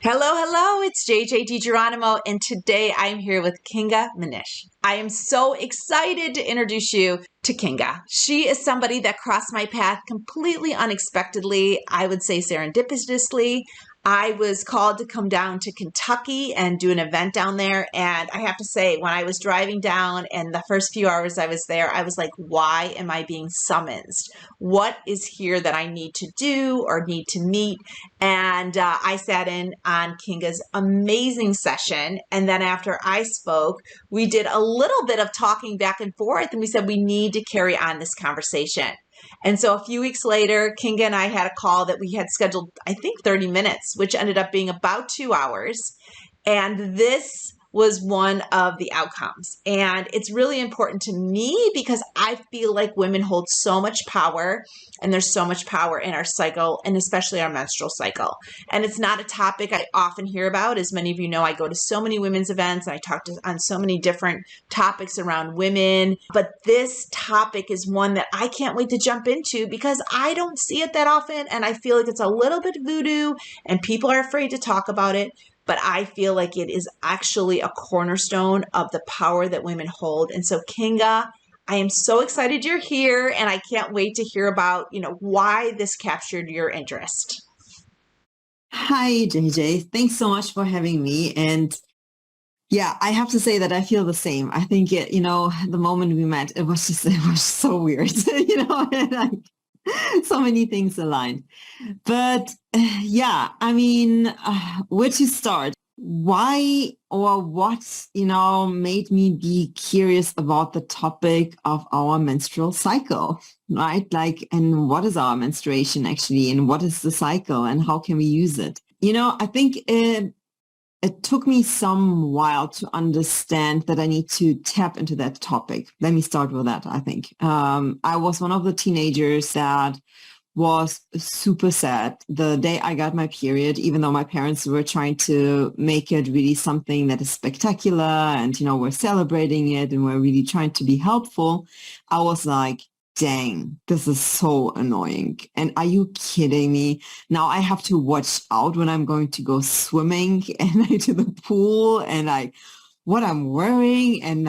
Hello, hello, it's JJ DiGeronimo, and today I'm here with Kinga Mnich. I am so excited to introduce you to Kinga. She is somebody that crossed my path completely unexpectedly, I would say serendipitously. I was called to come down to Kentucky and do an event down there, and I have to say, when I was driving down and the first few hours I was there, I was like, why am I being summoned? What is here that I need to do or need to meet? And I sat in on Kinga's amazing session. And then after I spoke, we did a little bit of talking back and forth. And we said, we need to carry on this conversation. And so a few weeks later, Kinga and I had a call that we had scheduled, I think 30 minutes, which ended up being about 2 hours. And this was one of the outcomes. And it's really important to me because I feel like women hold so much power, and there's so much power in our cycle, and especially our menstrual cycle. And it's not a topic I often hear about. As many of you know, I go to so many women's events and I talk on so many different topics around women. But this topic is one that I can't wait to jump into because I don't see it that often. And I feel like it's a little bit voodoo and people are afraid to talk about it. But I feel like it is actually a cornerstone of the power that women hold. And so, Kinga, I am so excited you're here, and I can't wait to hear about, why this captured your interest. Hi, JJ. Thanks so much for having me. And yeah, I have to say that I feel the same. I think, the moment we met, it was so weird, and so many things aligned. But yeah, where to start? Why or what, made me be curious about the topic of our menstrual cycle, right? And what is our menstruation actually? And what is the cycle and how can we use it? I think it took me some while to understand that I need to tap into that topic. Let me start with that, I think. I was one of the teenagers that was super sad the day I got my period, even though my parents were trying to make it really something that is spectacular and, we're celebrating it and we're really trying to be helpful. I was like, dang, this is so annoying. And are you kidding me? Now I have to watch out when I'm going to go swimming and to the pool and what I'm wearing and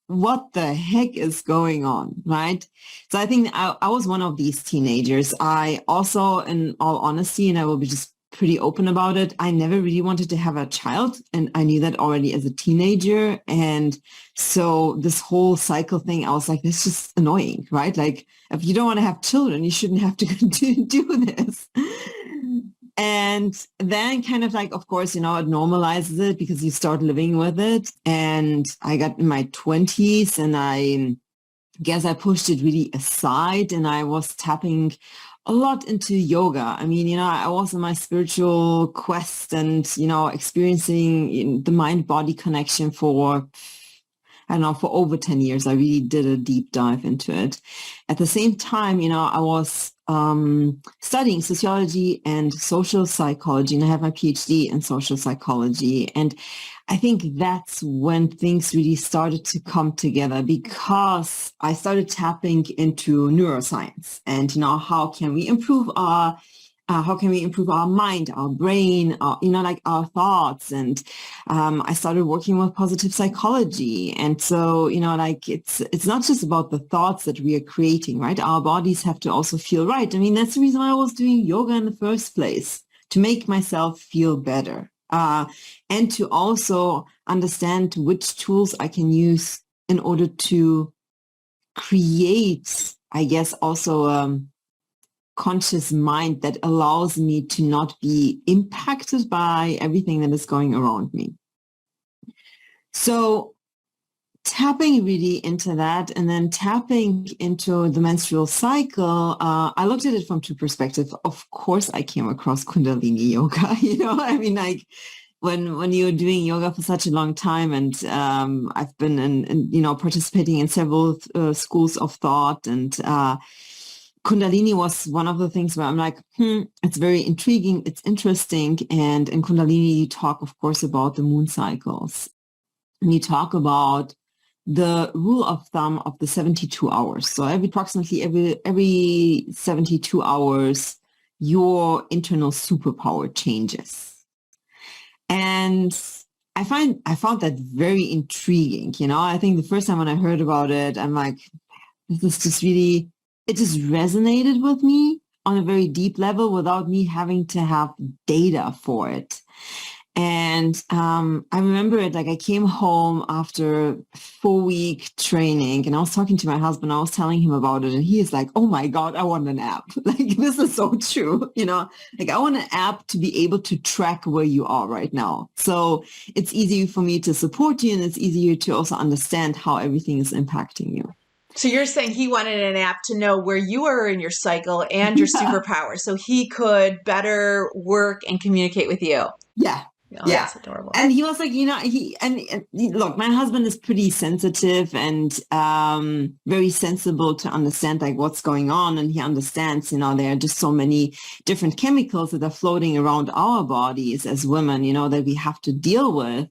what the heck is going on, right? So I think I was one of these teenagers. I also, in all honesty, and I will be just pretty open about it, I never really wanted to have a child. And I knew that already as a teenager. And so this whole cycle thing, I was like, it's just annoying, right? Like, if you don't want to have children, you shouldn't have to do this. And then kind of of course, it normalizes it because you start living with it. And I got in my 20s and I guess I pushed it really aside and I was tapping a lot into yoga. I was on my spiritual quest and, experiencing the mind-body connection for over 10 years. I really did a deep dive into it. At the same time, I was studying sociology and social psychology, and I have my PhD in social psychology. And I think that's when things really started to come together because I started tapping into neuroscience and, how can we improve our mind, our brain, our thoughts. And I started working with positive psychology. And so, it's not just about the thoughts that we are creating, right? Our bodies have to also feel right. That's the reason why I was doing yoga in the first place, to make myself feel better. And to also understand which tools I can use in order to create, I guess, also conscious mind that allows me to not be impacted by everything that is going around me. So tapping really into that and then tapping into the menstrual cycle, I looked at it from two perspectives. Of course, I came across Kundalini yoga, when you're doing yoga for such a long time, and I've been participating in several schools of thought, and Kundalini was one of the things where I'm like, it's very intriguing, it's interesting. And in Kundalini, you talk, of course, about the moon cycles. And you talk about the rule of thumb of the 72 hours. So approximately every 72 hours, your internal superpower changes. And I found that very intriguing. I think the first time when I heard about it, I'm like, this is just really, it just resonated with me on a very deep level without me having to have data for it. And I remember it, like I came home after a 4-week training and I was talking to my husband. I was telling him about it and he is like, oh my God, I want an app. Like, this is so true. Like I want an app to be able to track where you are right now. So it's easier for me to support you and it's easier to also understand how everything is impacting you. So you're saying he wanted an app to know where you are in your cycle and your superpower so he could better work and communicate with you. Yeah. Oh, yeah. That's adorable. And he was like, look, my husband is pretty sensitive and very sensible to understand like what's going on. And he understands, there are just so many different chemicals that are floating around our bodies as women, that we have to deal with.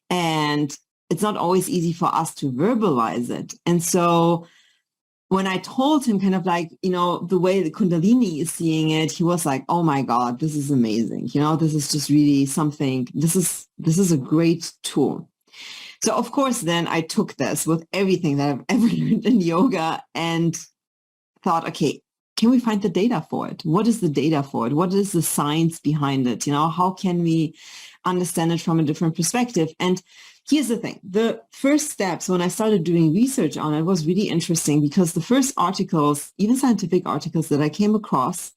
And it's not always easy for us to verbalize it. And so when I told him kind of like, the way the Kundalini is seeing it, he was like, oh my God, this is amazing. This is just really something, this is a great tool. So of course, then I took this with everything that I've ever learned in yoga and thought, okay, can we find the data for it? What is the data for it? What is the science behind it? How can we understand it from a different perspective? And here's the thing. The first steps when I started doing research on it was really interesting because the first articles, even scientific articles that I came across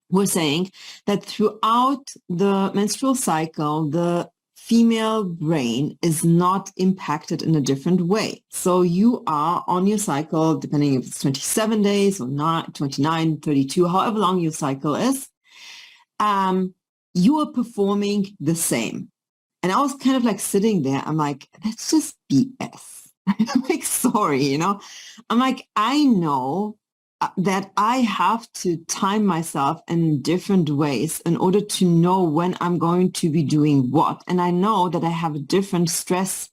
were saying that throughout the menstrual cycle, the female brain is not impacted in a different way. So you are on your cycle, depending if it's 27 days or not, 29, 32, however long your cycle is, you are performing the same. And I was kind of like sitting there. I'm like, that's just BS. I'm like, sorry, I'm like, I know that I have to time myself in different ways in order to know when I'm going to be doing what. And I know that I have a different stress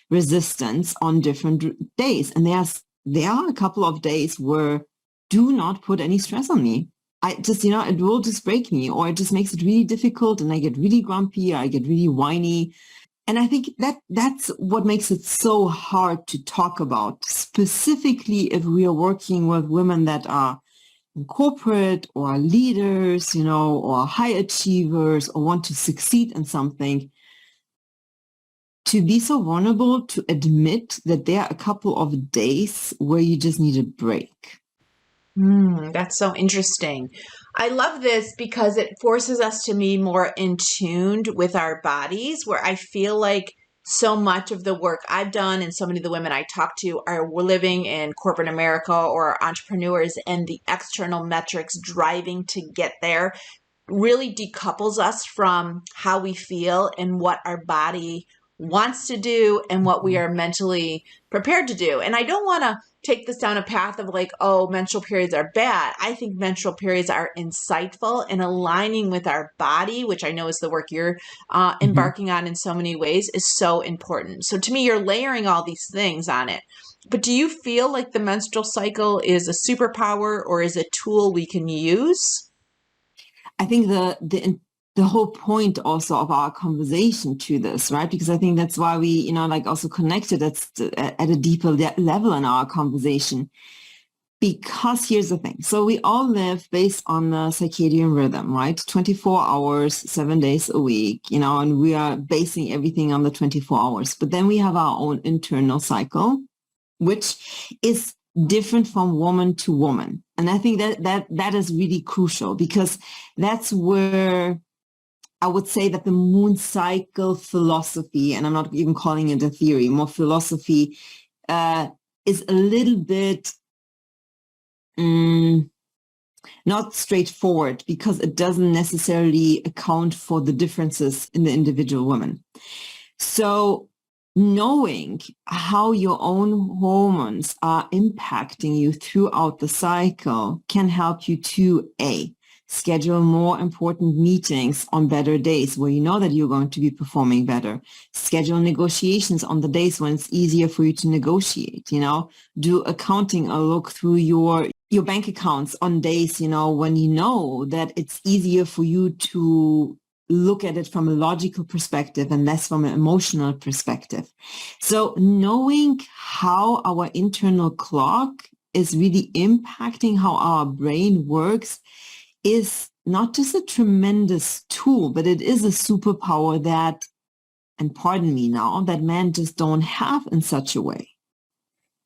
resistance on different days. And there are a couple of days where do not put any stress on me. I just, it will just break me or it just makes it really difficult and I get really grumpy, or I get really whiny. And I think that's what makes it so hard to talk about, specifically if we are working with women that are in corporate or are leaders, or high achievers or want to succeed in something. To be so vulnerable to admit that there are a couple of days where you just need a break. That's so interesting. I love this because it forces us to be more in tuned with our bodies, where I feel like so much of the work I've done and so many of the women I talk to are living in corporate America or entrepreneurs, and the external metrics driving to get there really decouples us from how we feel and what our body wants to do and what we are mentally prepared to do. And I don't want to take this down a path of like, oh, menstrual periods are bad. I think menstrual periods are insightful, and aligning with our body, which I know is the work you're embarking on in so many ways, is so important. So to me, you're layering all these things on it. But do you feel like the menstrual cycle is a superpower or is a tool we can use? I think the whole point also of our conversation to this, right? Because I think that's why we, also connected at a deeper level in our conversation. Because here's the thing. So we all live based on the circadian rhythm, right? 24 hours, 7 days a week, and we are basing everything on the 24 hours. But then we have our own internal cycle, which is different from woman to woman. And I think that is really crucial because that's where I would say that the moon cycle philosophy, and I'm not even calling it a theory, more philosophy, is a little bit not straightforward because it doesn't necessarily account for the differences in the individual woman. So knowing how your own hormones are impacting you throughout the cycle can help you to schedule more important meetings on better days where you know that you're going to be performing better. Schedule negotiations on the days when it's easier for you to negotiate, do accounting or look through your bank accounts on days, when you know that it's easier for you to look at it from a logical perspective and less from an emotional perspective. So knowing how our internal clock is really impacting how our brain works is not just a tremendous tool, but it is a superpower that, and pardon me now, that men just don't have in such a way.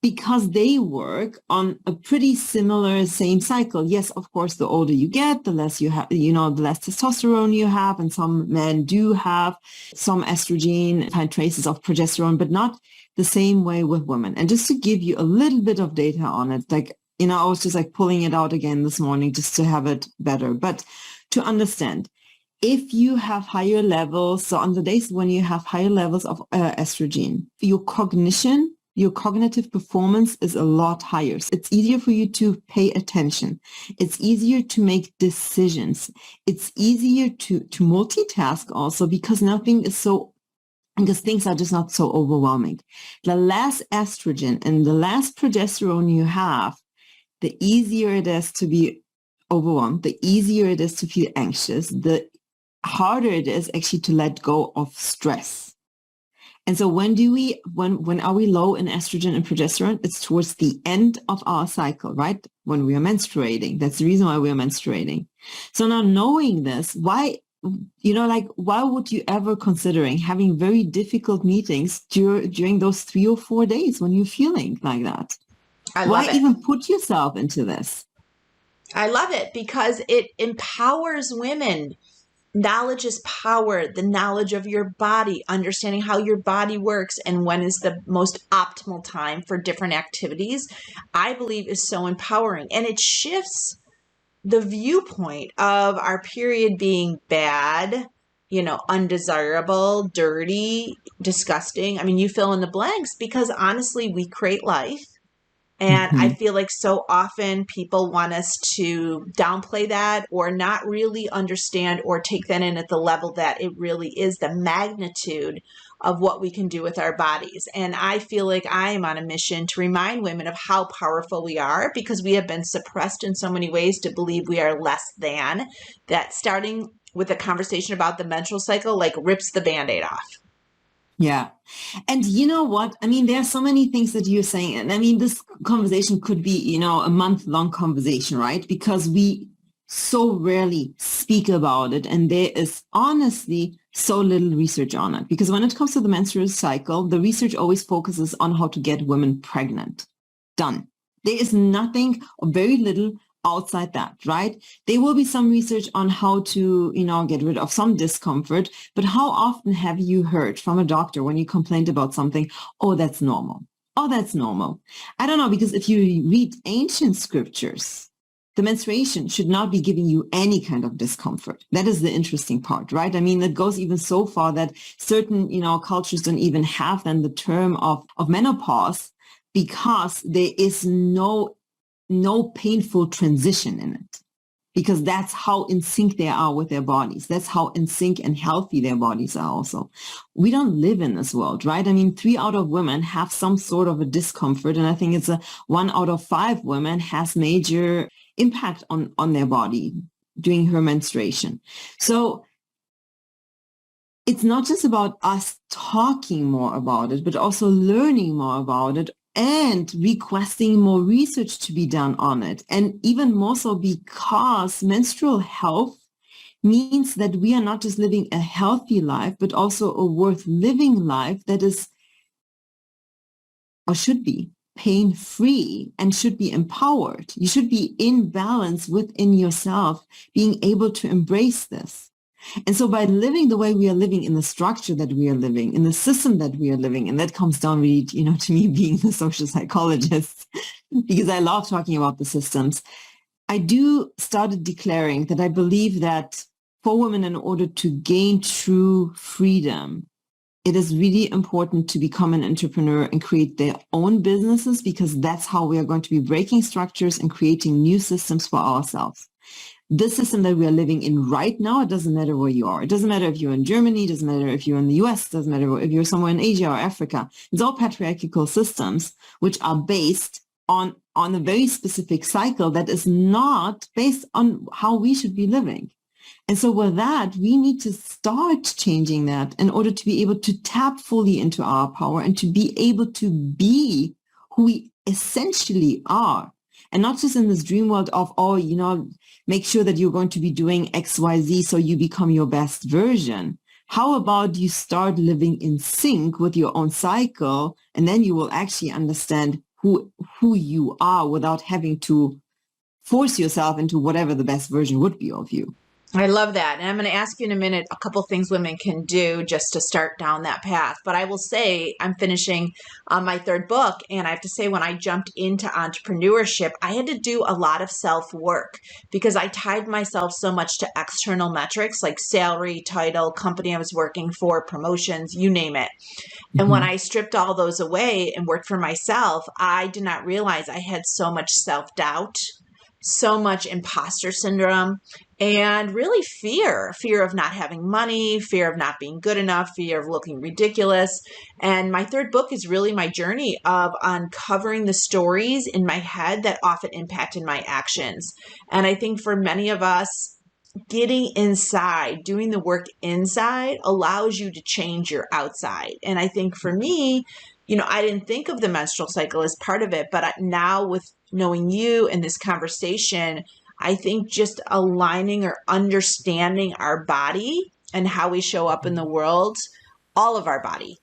Because they work on a pretty similar same cycle. Yes, of course, the older you get, the less you have, the less testosterone you have. And some men do have some estrogen, find traces of progesterone, but not the same way with women. And just to give you a little bit of data on it, like, I was just like pulling it out again this morning just to have it better. But to understand, if you have higher levels, so on the days when you have higher levels of estrogen, your cognitive performance is a lot higher. So it's easier for you to pay attention. It's easier to make decisions. It's easier to multitask also because things are just not so overwhelming. The less estrogen and the less progesterone you have, the easier it is to be overwhelmed, the easier it is to feel anxious, the harder it is actually to let go of stress. And so when are we low in estrogen and progesterone? It's towards the end of our cycle, right? When we are menstruating. That's the reason why we are menstruating. So now knowing this, why would you ever considering having very difficult meetings during those 3 or 4 days when you're feeling like that? Why even put yourself into this? I love it because it empowers women. Knowledge is power. The knowledge of your body, understanding how your body works and when is the most optimal time for different activities, I believe is so empowering. And it shifts the viewpoint of our period being bad, undesirable, dirty, disgusting. I mean, you fill in the blanks because honestly, we create life. And I feel like so often people want us to downplay that or not really understand or take that in at the level that it really is, the magnitude of what we can do with our bodies. And I feel like I am on a mission to remind women of how powerful we are because we have been suppressed in so many ways to believe we are less than, that starting with a conversation about the menstrual cycle like rips the Band-Aid off. Yeah. And you know what? I mean, there are so many things that you're saying. And I mean, this conversation could be, a month-long conversation, right? Because we so rarely speak about it. And there is honestly so little research on it. Because when it comes to the menstrual cycle, the research always focuses on how to get women pregnant. Done. There is nothing or very little outside that, right? There will be some research on how to, get rid of some discomfort. But how often have you heard from a doctor when you complained about something, oh, that's normal. Oh, that's normal. I don't know, because if you read ancient scriptures, the menstruation should not be giving you any kind of discomfort. That is the interesting part, right? I mean, it goes even so far that certain, cultures don't even have then the term of menopause because there is no painful transition in it, because that's how in sync they are with their bodies. That's how in sync and healthy their bodies are also. We don't live in this world, right? I mean, 3 out of women have some sort of a discomfort. And I think it's 1 out of 5 women has major impact on their body during her menstruation. So it's not just about us talking more about it, but also learning more about it and requesting more research to be done on it. And even more so because menstrual health means that we are not just living a healthy life, but also a worth living life that is, or should be, pain-free and should be empowered. You should be in balance within yourself, being able to embrace this. And so by living the way we are living, in the structure that we are living, in the system that we are living, and that comes down really, to me being the social psychologist, because I love talking about the systems, I do started declaring that I believe that for women, in order to gain true freedom, it is really important to become an entrepreneur and create their own businesses, because that's how we are going to be breaking structures and creating new systems for ourselves. This system that we are living in right now, it doesn't matter where you are. It doesn't matter if you're in Germany, it doesn't matter if you're in the US, it doesn't matter if you're somewhere in Asia or Africa. It's all patriarchal systems which are based on a very specific cycle that is not based on how we should be living. And so with that, we need to start changing that in order to be able to tap fully into our power and to be able to be who we essentially are. And not just in this dream world of, make sure that you're going to be doing X, Y, Z so you become your best version. How about you start living in sync with your own cycle, and then you will actually understand who you are without having to force yourself into whatever the best version would be of you. I love that. And I'm going to ask you in a minute a couple things women can do just to start down that path. But I will say I'm finishing my third book. And I have to say, when I jumped into entrepreneurship, I had to do a lot of self-work because I tied myself so much to external metrics like salary, title, company I was working for, promotions, you name it. And when I stripped all those away and worked for myself, I did not realize I had so much self-doubt, so much imposter syndrome, and really fear of not having money, fear of not being good enough, fear of looking ridiculous. And my third book is really my journey of uncovering the stories in my head that often impacted my actions. And I think for many of us, getting inside, doing the work inside allows you to change your outside. And I think for me, I didn't think of the menstrual cycle as part of it, but now with knowing you and this conversation, I think just aligning or understanding our body and how we show up in the world, all of our body,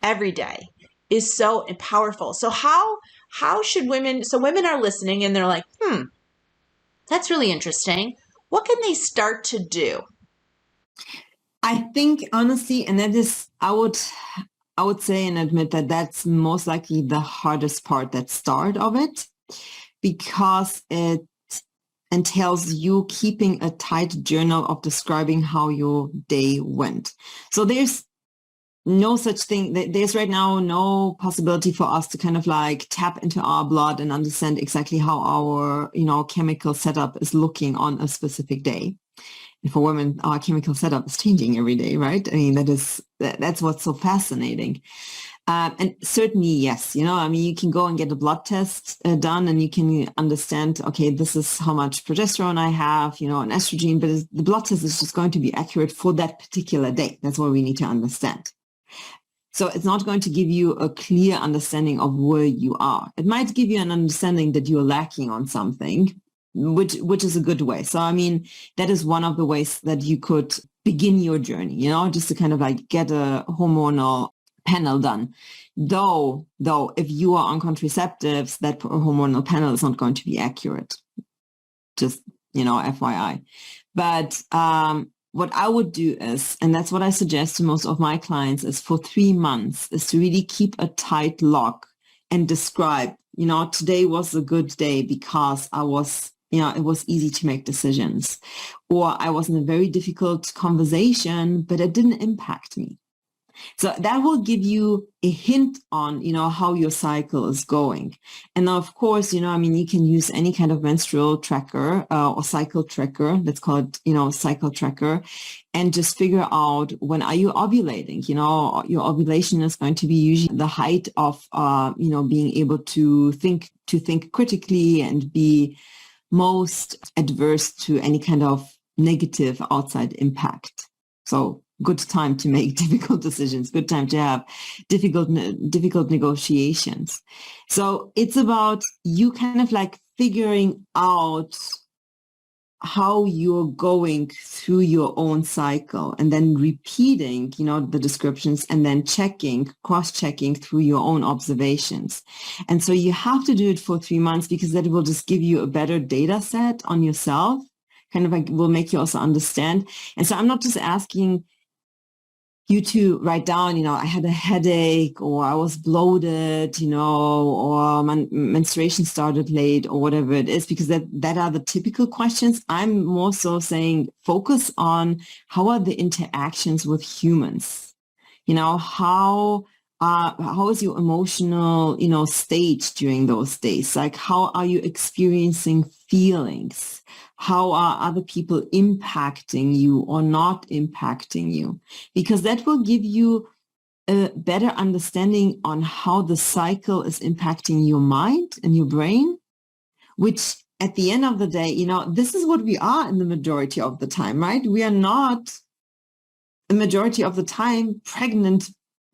every day, is so powerful. So how should women, so women are listening and they're like, that's really interesting. What can they start to do? I think honestly, and that is, I would say and admit that that's most likely the hardest part, that start of it, because it entails you keeping a tight journal of describing how your day went. So there's no such thing. There's right now no possibility for us to kind of like tap into our blood and understand exactly how our, chemical setup is looking on a specific day. And for women, our chemical setup is changing every day, right? I mean, that's what's so fascinating. And certainly, yes, you can go and get a blood test done and you can understand, okay, this is how much progesterone I have, and estrogen, but the blood test is just going to be accurate for that particular day. That's what we need to understand. So it's not going to give you a clear understanding of where you are. It might give you an understanding that you're lacking on something, which is a good way. So, I mean, that is one of the ways that you could begin your journey, just to kind of like get a hormonal panel done. Though, if you are on contraceptives, that hormonal panel is not going to be accurate. Just, FYI. But what I would do is, and that's what I suggest to most of my clients, is for 3 months is to really keep a tight log and describe, today was a good day because I was, it was easy to make decisions, or I was in a very difficult conversation, but it didn't impact me. So that will give you a hint on, how your cycle is going. And of course, you can use any kind of menstrual tracker or cycle tracker. Let's call it, cycle tracker, and just figure out when are you ovulating. Your ovulation is going to be usually the height of, being able to think critically and be most adverse to any kind of negative outside impact. So good time to make difficult decisions, good time to have difficult negotiations. So it's about you kind of like figuring out how you're going through your own cycle and then repeating, the descriptions and then cross-checking through your own observations. And so you have to do it for 3 months because that will just give you a better data set on yourself, kind of like will make you also understand. And so I'm not just asking you to write down, I had a headache, or I was bloated, or my menstruation started late, or whatever it is, because that are the typical questions. I'm more so saying focus on how are the interactions with humans, how is your emotional, state during those days? Like, how are you experiencing feelings? How are other people impacting you or not impacting you? Because that will give you a better understanding on how the cycle is impacting your mind and your brain, which at the end of the day, this is what we are in the majority of the time, right? We are not the majority of the time pregnant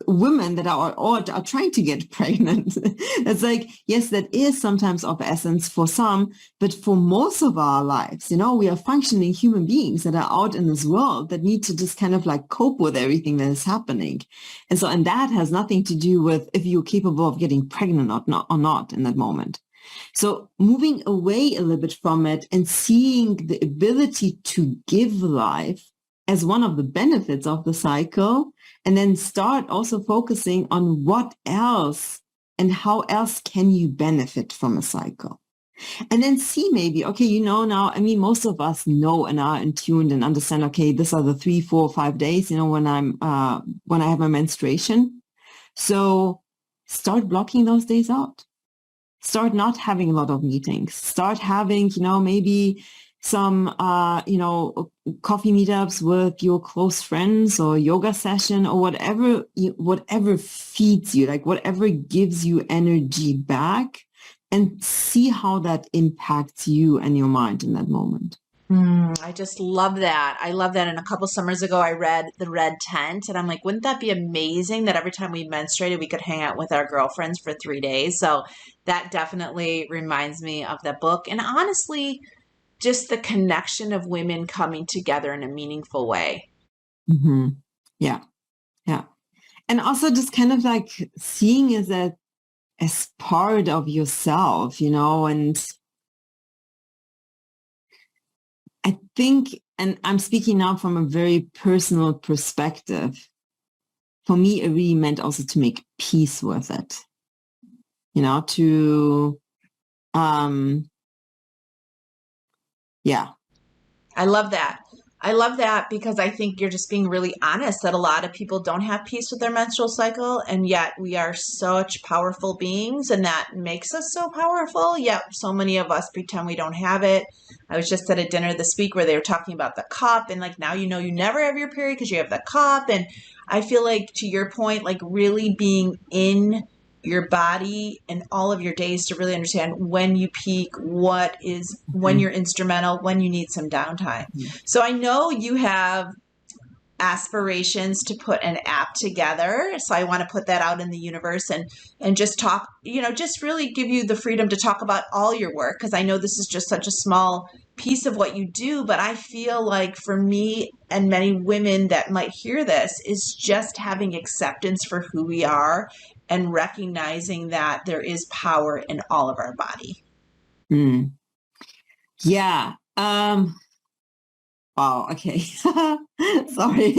women that are trying to get pregnant. It's like, yes, that is sometimes of essence for some, but for most of our lives, we are functioning human beings that are out in this world that need to just kind of like cope with everything that is happening. And that has nothing to do with if you're capable of getting pregnant or not in that moment. So moving away a little bit from it and seeing the ability to give life as one of the benefits of the cycle, and then start also focusing on what else and how else can you benefit from a cycle. And then see maybe, okay, now, I mean, most of us know and are in tuned and understand, okay, these are the 3, 4, 5 days, when I have my menstruation. So start blocking those days out. Start not having a lot of meetings. Start having, maybe some, coffee meetups with your close friends or yoga session or whatever feeds you, like whatever gives you energy back, and see how that impacts you and your mind in that moment. I just love that. I love that. And a couple summers ago, I read The Red Tent, and I'm like, wouldn't that be amazing that every time we menstruated, we could hang out with our girlfriends for 3 days? So that definitely reminds me of the book. And honestly, just the connection of women coming together in a meaningful way. Mm-hmm. Yeah. Yeah. And also just kind of like seeing is that as part of yourself, and I think, and I'm speaking now from a very personal perspective, for me, it really meant also to make peace with it, yeah. I love that. I love that because I think you're just being really honest that a lot of people don't have peace with their menstrual cycle, and yet we are such powerful beings, and that makes us so powerful. Yet so many of us pretend we don't have it. I was just at a dinner this week where they were talking about the cup, and like now you never have your period because you have the cup. And I feel like, to your point, like really being in your body and all of your days to really understand when you peak, what is when you're instrumental, when you need some downtime. So I know you have aspirations to put an app together. So I want to put that out in the universe and just talk, just really give you the freedom to talk about all your work, because I know this is just such a small piece of what you do, but I feel like for me and many women that might hear this is just having acceptance for who we are and recognizing that there is power in all of our body. Yeah. Wow. Okay. Sorry.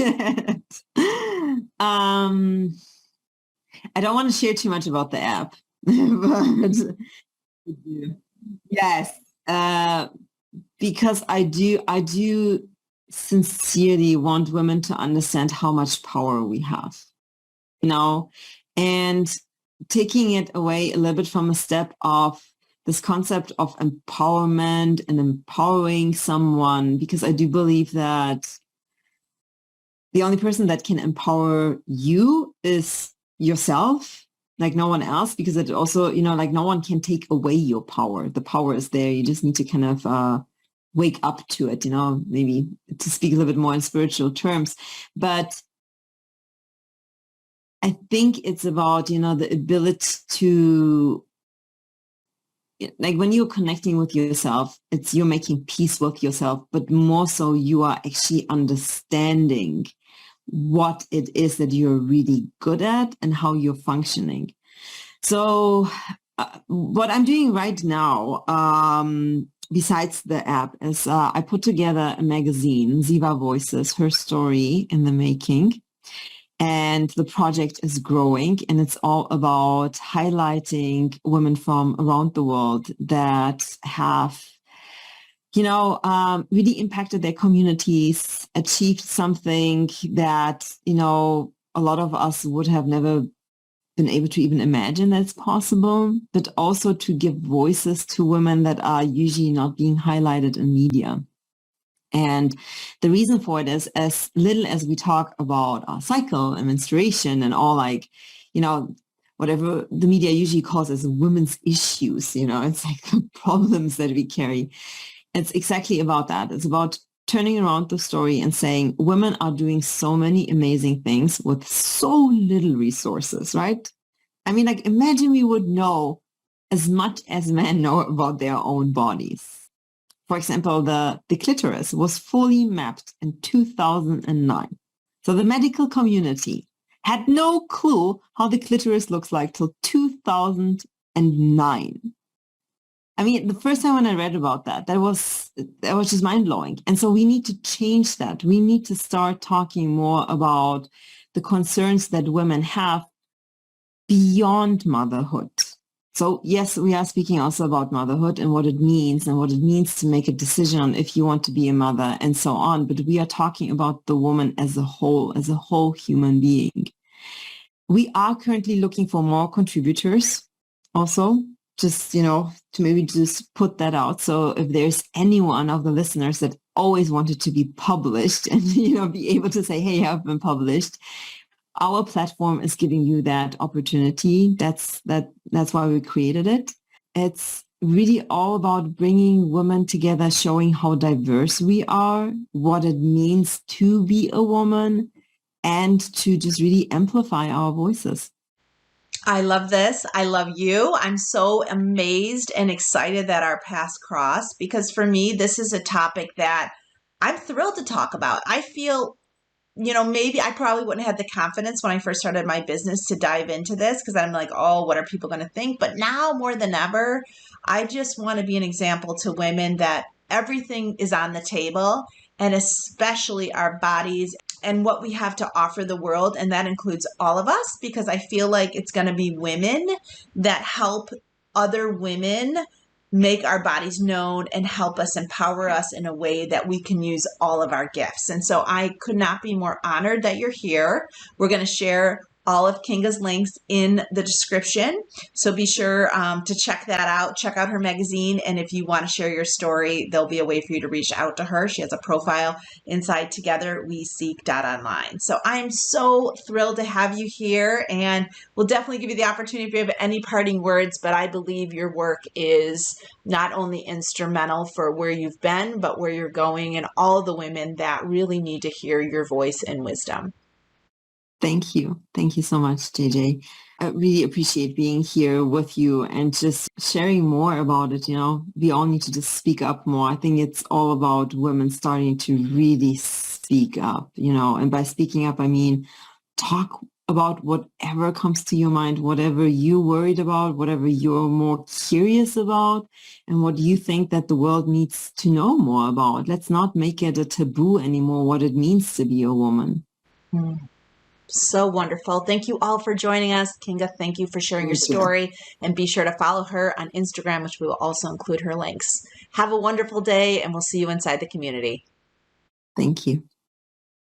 I don't want to share too much about the app, but yes, because I do sincerely want women to understand how much power we have, and taking it away a little bit from a step of this concept of empowerment and empowering someone, because I do believe that the only person that can empower you is yourself, like no one else, because it also, like no one can take away your power. The power is there. You just need to kind of wake up to it, maybe to speak a little bit more in spiritual terms. But I think it's about, the ability to, like when you're connecting with yourself, it's you're making peace with yourself, but more so you are actually understanding what it is that you're really good at and how you're functioning. So what I'm doing right now, besides the app, is I put together a magazine, Ziva Voices, Her Story in the Making. And the project is growing, and it's all about highlighting women from around the world that have, really impacted their communities, achieved something that, a lot of us would have never been able to even imagine that's possible, but also to give voices to women that are usually not being highlighted in media. And the reason for it is, as little as we talk about our cycle and menstruation and all, like, whatever the media usually calls as women's issues. It's like the problems that we carry. It's exactly about that. It's about turning around the story and saying women are doing so many amazing things with so little resources, right? I mean, like, imagine we would know as much as men know about their own bodies. For example, the clitoris was fully mapped in 2009. So the medical community had no clue how the clitoris looks like till 2009. I mean, the first time when I read about that was just mind-blowing. And so we need to change that. We need to start talking more about the concerns that women have beyond motherhood. So yes, we are speaking also about motherhood and what it means to make a decision on if you want to be a mother and so on. But we are talking about the woman as a whole human being. We are currently looking for more contributors also, just, to maybe just put that out. So if there's anyone of the listeners that always wanted to be published and, be able to say, hey, I've been published, our platform is giving you that opportunity. That's why we created it. It's really all about bringing women together, showing how diverse we are, what it means to be a woman, and to just really amplify our voices. I love this. I love you. I'm so amazed and excited that our paths cross, because for me, this is a topic that I'm thrilled to talk about. I feel, maybe I probably wouldn't have the confidence when I first started my business to dive into this, because I'm like, oh, what are people going to think? But now more than ever, I just want to be an example to women that everything is on the table, and especially our bodies and what we have to offer the world. And that includes all of us, because I feel like it's going to be women that help other women make our bodies known and help us, empower us in a way that we can use all of our gifts. And so I could not be more honored that you're here. We're going to share all of Kinga's links in the description. So be sure to check that out. Check out her magazine. And if you want to share your story, there'll be a way for you to reach out to her. She has a profile inside togetherweseek.online. So I'm so thrilled to have you here. And we'll definitely give you the opportunity if you have any parting words. But I believe your work is not only instrumental for where you've been, but where you're going, and all the women that really need to hear your voice and wisdom. Thank you. Thank you so much, JJ. I really appreciate being here with you and just sharing more about it. We all need to just speak up more. I think it's all about women starting to really speak up, and by speaking up, I mean, talk about whatever comes to your mind, whatever you're worried about, whatever you're more curious about, and what you think that the world needs to know more about. Let's not make it a taboo anymore, what it means to be a woman. So wonderful. Thank you all for joining us. Kinga, thank you for sharing your story. And be sure to follow her on Instagram, which we will also include her links. Have a wonderful day, and we'll see you inside the community. Thank you.